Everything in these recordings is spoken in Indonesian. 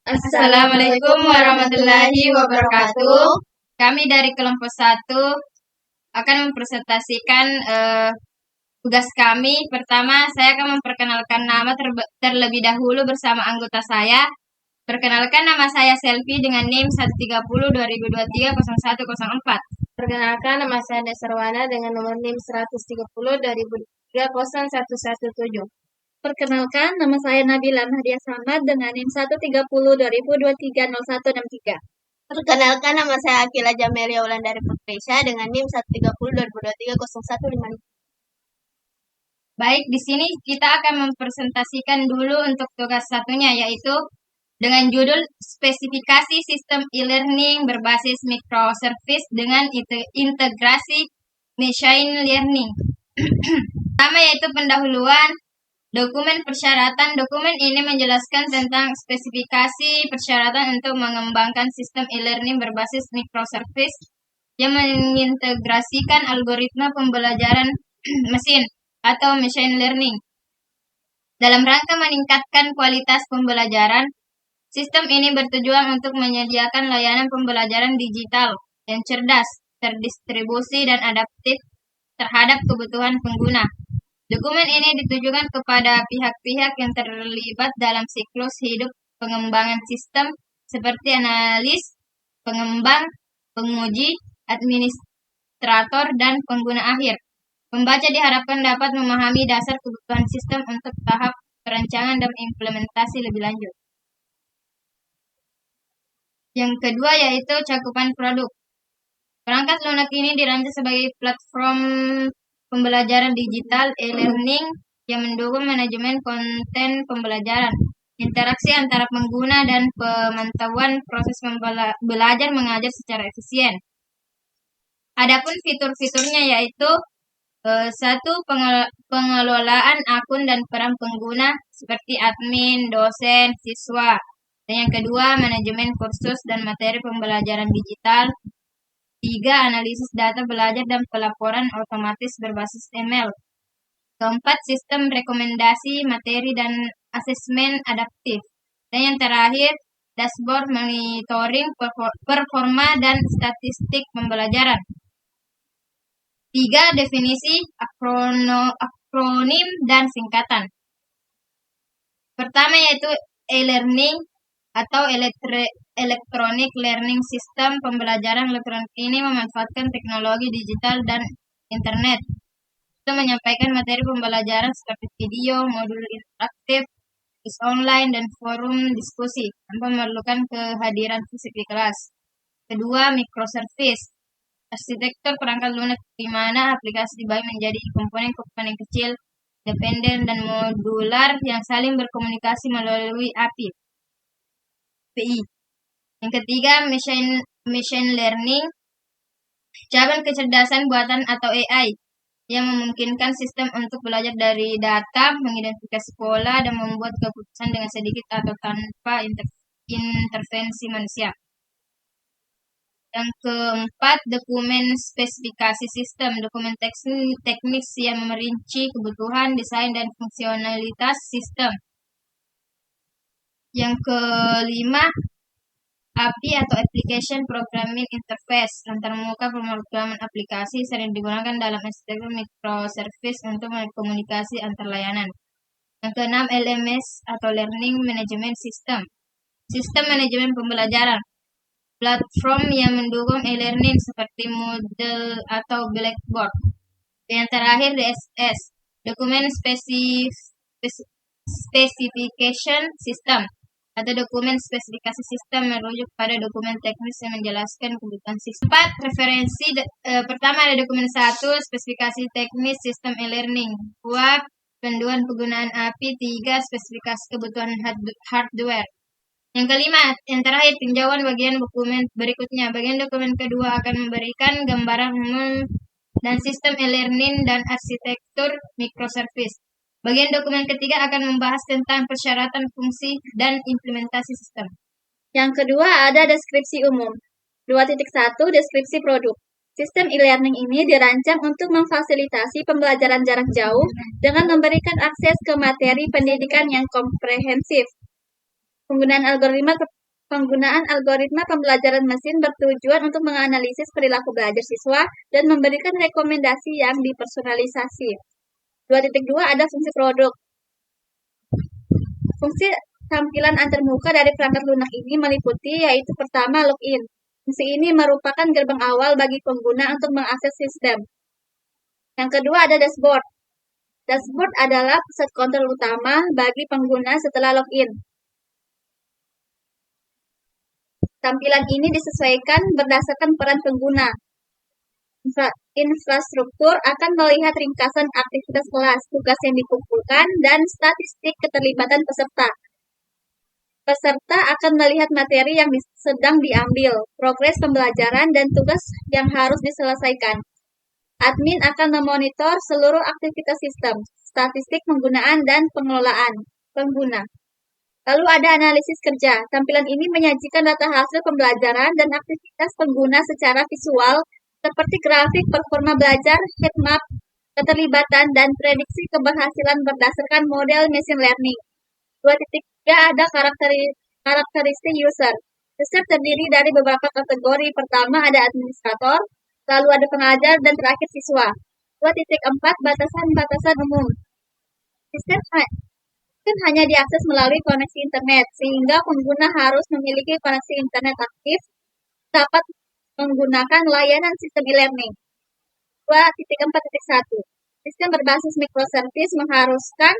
Assalamualaikum warahmatullahi wabarakatuh. Kami dari kelompok 1 akan mempresentasikan tugas kami. Pertama, saya akan memperkenalkan nama terlebih dahulu bersama anggota saya. Perkenalkan, nama saya Selvi dengan NIM 130-2023-0104. Perkenalkan, nama saya Desarwana dengan nomor NIM 130-2023-0117. Perkenalkan, nama saya Nabila Nadia Samad dengan NIM 130-2023-0163. Perkenalkan, nama saya Akila Jamelia Wulandari Putrisya dengan NIM 130-2023-0155. Baik, di sini kita akan mempresentasikan dulu untuk tugas satunya, yaitu dengan judul spesifikasi sistem e-learning berbasis microservice dengan integrasi machine learning. Pertama yaitu pendahuluan dokumen persyaratan. Dokumen ini menjelaskan tentang spesifikasi persyaratan untuk mengembangkan sistem e-learning berbasis microservice yang mengintegrasikan algoritma pembelajaran mesin atau machine learning. Dalam rangka meningkatkan kualitas pembelajaran, sistem ini bertujuan untuk menyediakan layanan pembelajaran digital yang cerdas, terdistribusi, dan adaptif terhadap kebutuhan pengguna. Dokumen ini ditujukan kepada pihak-pihak yang terlibat dalam siklus hidup pengembangan sistem seperti analis, pengembang, penguji, administrator, dan pengguna akhir. Pembaca diharapkan dapat memahami dasar kebutuhan sistem untuk tahap perancangan dan implementasi lebih lanjut. Yang kedua yaitu cakupan produk. Perangkat lunak ini dirancang sebagai platform pembelajaran digital e-learning yang mendukung manajemen konten pembelajaran, interaksi antara pengguna, dan pemantauan proses belajar mengajar secara efisien. Adapun fitur-fiturnya yaitu satu, pengelolaan akun dan peran pengguna seperti admin, dosen, siswa. Dan yang kedua, manajemen kursus dan materi pembelajaran digital. 3, analisis data belajar dan pelaporan otomatis berbasis ML. Keempat, sistem rekomendasi materi dan asesmen adaptif. Dan yang terakhir, dashboard monitoring performa dan statistik pembelajaran. 3, definisi, akronim, dan singkatan. Pertama yaitu e-learning atau electronic learning system. Pembelajaran elektronik ini memanfaatkan teknologi digital dan internet untuk menyampaikan materi pembelajaran seperti video, modul interaktif, kuis online, dan forum diskusi tanpa memerlukan kehadiran fisik di kelas. Kedua, microservice. Arsitektur perangkat lunak di mana aplikasi dibagi menjadi komponen-komponen kecil, dependen, dan modular yang saling berkomunikasi melalui API. Yang ketiga, machine learning, cabang kecerdasan buatan atau AI, yang memungkinkan sistem untuk belajar dari data, mengidentifikasi pola, dan membuat keputusan dengan sedikit atau tanpa intervensi manusia. Yang keempat, dokumen spesifikasi sistem, dokumen teknis yang merinci kebutuhan, desain, dan fungsionalitas sistem. Yang kelima, API atau Application Programming Interface, antarmuka pemrograman aplikasi sering digunakan dalam arsitektur microservice untuk komunikasi antar layanan. Yang keenam, LMS atau Learning Management System, sistem manajemen pembelajaran, platform yang mendukung e-learning seperti Moodle atau Blackboard. Yang terakhir, DSS, dokumen specification system atau dokumen spesifikasi sistem merujuk pada dokumen teknis yang menjelaskan kebutuhan sistem. 4, referensi. Pertama ada dokumen 1, spesifikasi teknis sistem e-learning. 2, panduan penggunaan API. 3, spesifikasi kebutuhan hardware. Yang kelima, yang terakhir, tinjauan bagian dokumen berikutnya. Bagian dokumen kedua akan memberikan gambaran umum dan sistem e-learning dan arsitektur microservice. Bagian dokumen ketiga akan membahas tentang persyaratan fungsi dan implementasi sistem. Yang kedua ada deskripsi umum. 2.1, deskripsi produk. Sistem e-learning ini dirancang untuk memfasilitasi pembelajaran jarak jauh dengan memberikan akses ke materi pendidikan yang komprehensif. Penggunaan algoritma Penggunaan algoritma pembelajaran mesin bertujuan untuk menganalisis perilaku belajar siswa dan memberikan rekomendasi yang dipersonalisasi. 2.2 ada fungsi produk. Fungsi tampilan antarmuka dari perangkat lunak ini meliputi yaitu pertama login. Fungsi ini merupakan gerbang awal bagi pengguna untuk mengakses sistem. Yang kedua ada dashboard. Dashboard adalah pusat kontrol utama bagi pengguna setelah login. Tampilan ini disesuaikan berdasarkan peran pengguna. Infrastruktur akan melihat ringkasan aktivitas kelas, tugas yang dikumpulkan, dan statistik keterlibatan peserta. Peserta akan melihat materi yang sedang diambil, progres pembelajaran, dan tugas yang harus diselesaikan. Admin akan memonitor seluruh aktivitas sistem, statistik penggunaan, dan pengelolaan pengguna. Lalu ada analisis kerja. Tampilan ini menyajikan data hasil pembelajaran dan aktivitas pengguna secara visual seperti grafik performa belajar, heat map, keterlibatan, dan prediksi keberhasilan berdasarkan model machine learning. 2.3 ada karakteristik user. User terdiri dari beberapa kategori. Pertama ada administrator, lalu ada pengajar, dan terakhir siswa. 2.4 batasan-batasan umum. Sistem hanya diakses melalui koneksi internet, sehingga pengguna harus memiliki koneksi internet aktif dapat menggunakan layanan sistem e-learning. 2.4.1 Sistem berbasis microservice mengharuskan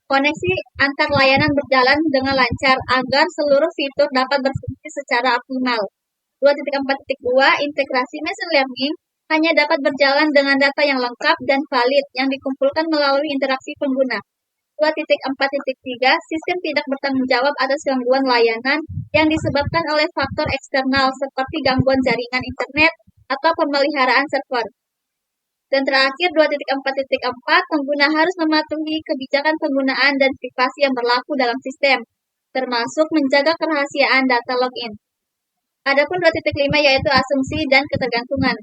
koneksi antar layanan berjalan dengan lancar agar seluruh fitur dapat berfungsi secara optimal. 2.4.2 Integrasi machine learning hanya dapat berjalan dengan data yang lengkap dan valid yang dikumpulkan melalui interaksi pengguna. 2.4.3 Sistem tidak bertanggung jawab atas gangguan layanan yang disebabkan oleh faktor eksternal seperti gangguan jaringan internet atau pemeliharaan server. Dan terakhir 2.4.4 pengguna harus mematuhi kebijakan penggunaan dan privasi yang berlaku dalam sistem, termasuk menjaga kerahasiaan data login. Adapun 2.5 yaitu asumsi dan ketergantungan.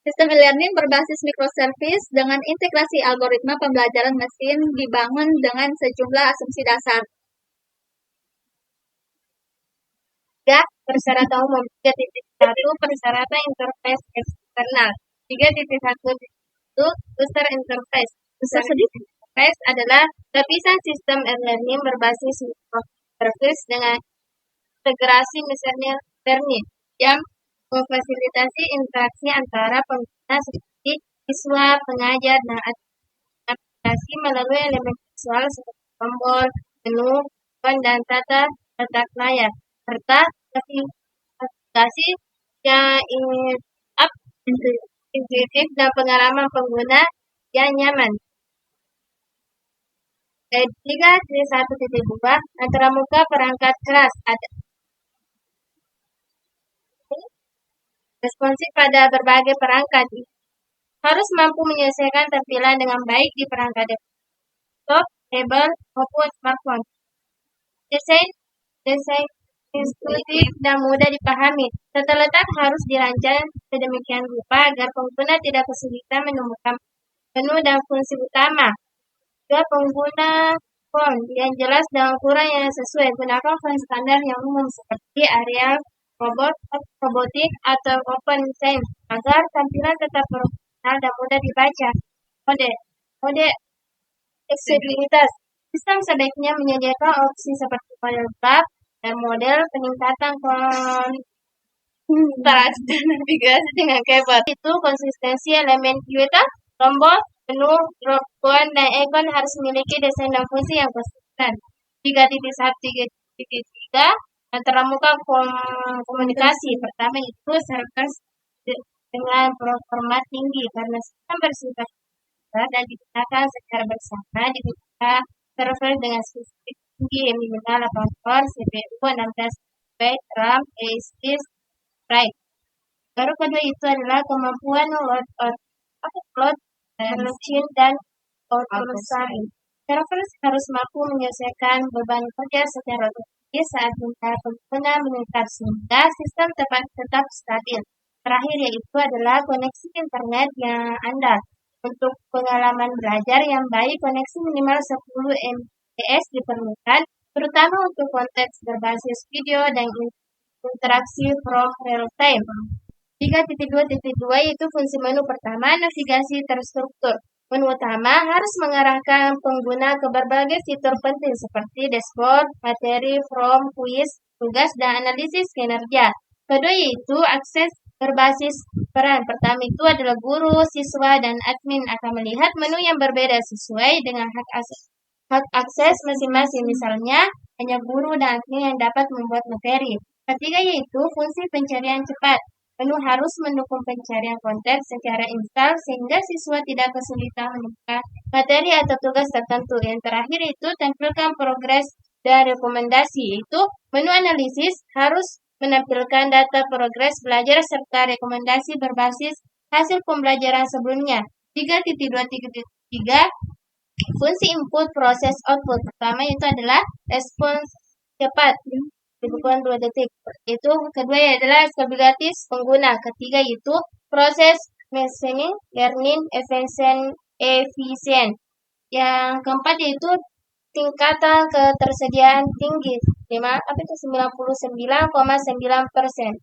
Sistem e-learning berbasis microservice dengan integrasi algoritma pembelajaran mesin dibangun dengan sejumlah asumsi dasar. 3. Persyaratan umum. 3.1 Persyaratan interface eksternal. 3.1 User interface. User interface adalah lapisan sistem e-learning berbasis microservice dengan integrasi machine learning yang memfasilitasi interaksi antara pengguna seperti siswa, pengajar, dan aplikasi melalui elemen visual seperti tombol, menu, ikon, dan tata letak layar, serta aplikasi yang intuitif dan pengalaman pengguna yang nyaman. 3.1.2 Antarmuka perangkat keras ada responsif pada berbagai perangkat. Harus mampu menyelesaikan tampilan dengan baik di perangkat desktop, tablet, maupun smartphone. Desain intuitif dan mudah dipahami. Tata letak harus dirancang sedemikian rupa agar pengguna tidak kesulitan menemukan menu dan fungsi utama. Juga pengguna font yang jelas dan ukuran yang sesuai. Gunakan font standar yang umum seperti Arial, robotik, atau open sense agar tampilan tetap profesional dan mudah dibaca. Mode aksesibilitas. Sistem sebaiknya menyediakan opsi seperti model tab dan model peningkatan kontras dan navigasi dengan keyboard. Itu konsistensi elemen UI, tombol, menu, drop-down, dan ikon harus memiliki desain dan fungsi yang konsisten. 3.1.3 Antarmuka komunikasi. Pertama itu server dengan performa tinggi karena sistem bersifat dan digunakan secara bersama. Dibuka server dengan spesifik tinggi minimal 8 core, CPU 16 GB, RAM, SSD, write. Baru kedua itu adalah kemampuan upload, login, dan auto-sign. Server harus mampu menyelesaikan beban kerja secara otomatis saat jumlah pengguna meningkat sehingga sistem tetap stabil. Terakhir yaitu adalah koneksi internet yang andal. Untuk pengalaman belajar yang baik, koneksi minimal 10 Mbps diperlukan terutama untuk konteks berbasis video dan interaksi from real time. 3.2.2 yaitu fungsi menu pertama, navigasi terstruktur. Menu utama harus mengarahkan pengguna ke berbagai fitur penting seperti dashboard, materi, from, kuis, tugas, dan analisis kinerja. Kedua yaitu akses berbasis peran. Pertama itu adalah guru, siswa, dan admin akan melihat menu yang berbeda sesuai dengan hak akses masing-masing. Misalnya, hanya guru dan admin yang dapat membuat materi. Ketiga yaitu fungsi pencarian cepat. Menu harus mendukung pencarian konten secara instan sehingga siswa tidak kesulitan menemukan materi atau tugas tertentu. Yang terakhir itu tampilkan progres dan rekomendasi. Itu menu analisis harus menampilkan data progres belajar serta rekomendasi berbasis hasil pembelajaran sebelumnya. 3.2.3 fungsi input proses output. Pertama itu adalah respons cepat. Dibutuhkan 2 detik. Itu kedua adalah stabilitas pengguna. Ketiga itu proses machine learning efisien. Yang keempat yaitu tingkatan ketersediaan tinggi. 99,9%.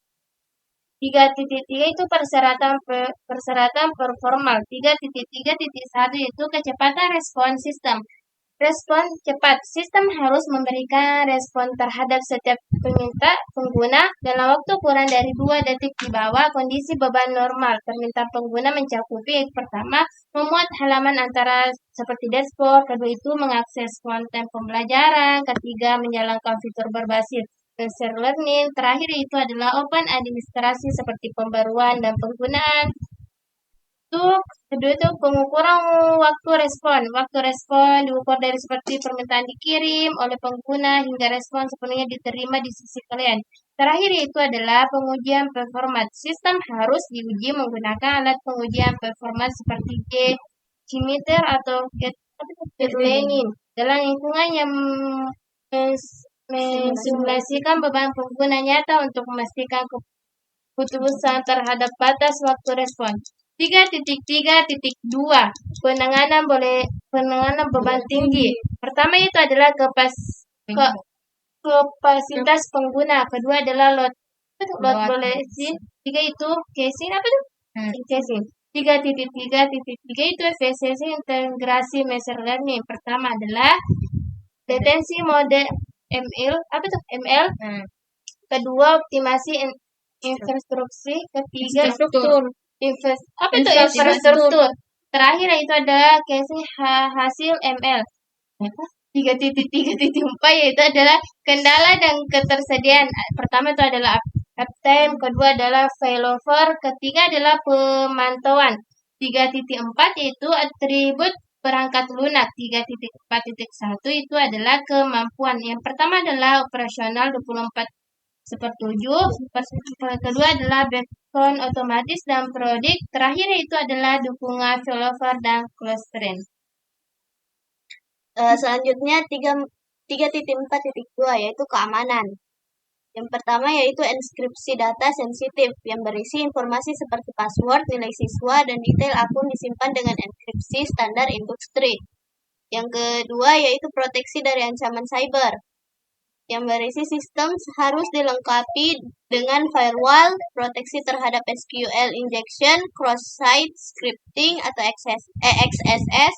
3.3 itu persyaratan performal. 3.3.1 itu kecepatan respon sistem. Respon cepat. Sistem harus memberikan respon terhadap setiap pengguna dalam waktu kurang dari 2 detik di bawah kondisi beban normal. Permintaan pengguna mencakupi pertama, memuat halaman antara seperti dashboard, kedua itu mengakses konten pembelajaran, ketiga menjalankan fitur berbasis machine learning, terakhir itu adalah open administrasi seperti pembaruan dan penggunaan. Kedua itu pengukuran waktu respon. Waktu respon diukur dari seperti permintaan dikirim oleh pengguna hingga respon sepenuhnya diterima di sisi klien. Terakhir itu adalah pengujian performa. Sistem harus diuji menggunakan alat pengujian performa seperti G-meter atau Get-Learning dalam lingkungan yang mensimulasikan beban pengguna nyata untuk memastikan keputusan terhadap batas waktu respon. 3.3.2 penanganan beban tinggi. Pertama itu adalah kapasitas pengguna. Kedua adalah load balancing. Tiga itu casing apa tuh? Casing. 3.3.3 itu efisiensi integrasi machine learning. Pertama adalah detensi mode ML. Apa tuh? ML. Kedua optimasi infrastruktur. Ketiga infrastruktur. Terakhir itu ada casing hasil ML. 3.3.4 yaitu adalah kendala dan ketersediaan. Pertama itu adalah uptime, kedua adalah failover, ketiga adalah pemantauan. 3.4 yaitu atribut perangkat lunak. 3.4.1 itu adalah kemampuan. Yang pertama adalah operasional 24/7, kedua adalah backbone otomatis dan prodik, terakhir itu adalah dukungan failover dan clustering. Selanjutnya 3.4.2 yaitu keamanan. Yang pertama yaitu enskripsi data sensitif yang berisi informasi seperti password, nilai siswa, dan detail akun disimpan dengan enkripsi standar industri. Yang kedua yaitu proteksi dari ancaman cyber yang berisi sistem harus dilengkapi dengan firewall, proteksi terhadap SQL injection, cross-site scripting atau XSS,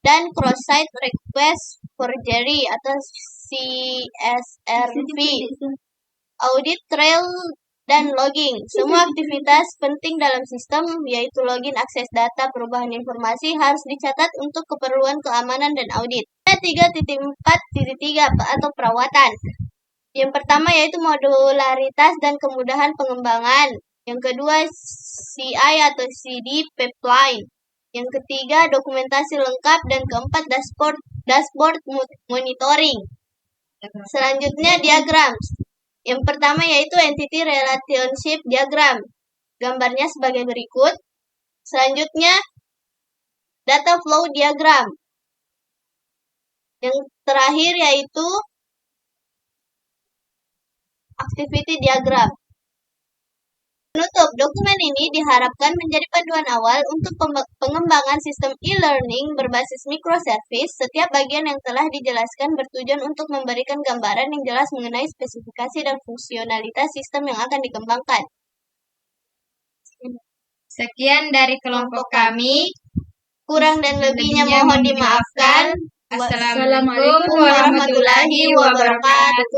dan cross-site request forgery atau CSRF, audit trail, dan logging. Semua aktivitas penting dalam sistem, yaitu login, akses data, perubahan informasi, harus dicatat untuk keperluan keamanan dan audit. 3.4.3 atau perawatan. Yang pertama yaitu modularitas dan kemudahan pengembangan. Yang kedua CI atau CD pipeline. Yang ketiga dokumentasi lengkap, dan keempat dashboard monitoring. Selanjutnya diagram. Yang pertama yaitu entity relationship diagram. Gambarnya sebagai berikut. Selanjutnya data flow diagram. Yang terakhir yaitu activity diagram. Penutup, dokumen ini diharapkan menjadi panduan awal untuk pengembangan sistem e-learning berbasis microservice. Setiap bagian yang telah dijelaskan bertujuan untuk memberikan gambaran yang jelas mengenai spesifikasi dan fungsionalitas sistem yang akan dikembangkan. Sekian dari kelompok kami. Kurang dan lebihnya mohon dimaafkan. Assalamualaikum warahmatullahi wabarakatuh.